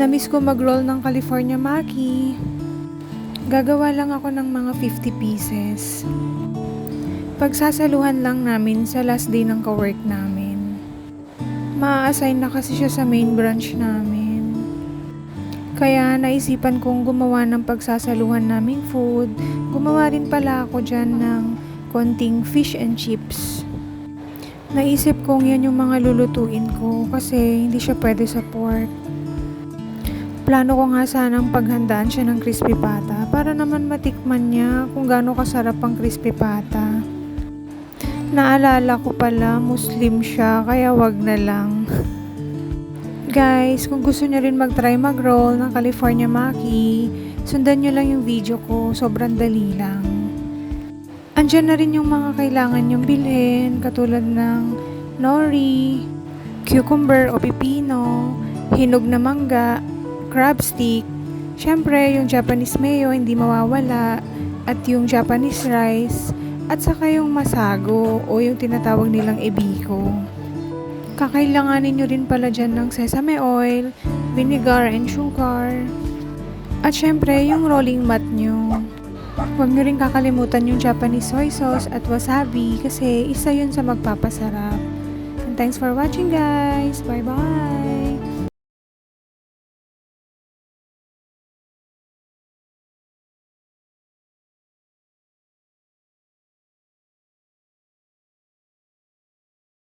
Namiss ko mag-roll ng California Maki. Gagawa lang ako ng mga 50 pieces. Pagsasaluhan lang namin sa last day ng ka-work namin. Ma-assign na kasi siya sa main branch namin. Kaya naisipan kong gumawa ng pagsasaluhan naming food. Gumawa rin pala ako dyan ng konting fish and chips. Naisip kong yan yung mga lulutuin ko kasi hindi siya pwede sa pork. Plano ko nga sanang paghandaan siya ng crispy pata para naman matikman niya kung gaano kasarap ang crispy pata. Naalala ko pala, Muslim siya, kaya wag na lang. Guys, kung gusto niyo rin mag-try mag-roll ng California Maki, sundan niyo lang yung video ko, sobrang dali lang. Andyan na rin yung mga kailangan niyong bilhin, katulad ng nori, cucumber o pipino, hinog na mangga, crab stick, syempre yung Japanese mayo hindi mawawala, at yung Japanese rice, at saka yung masago o yung tinatawag nilang ebiko. Kakailanganin nyo rin pala dyan ng sesame oil, vinegar and sugar, at syempre yung rolling mat nyo. Huwag nyo rin kakalimutan yung Japanese soy sauce at wasabi kasi isa yun sa magpapasarap. And thanks for watching guys! Bye bye!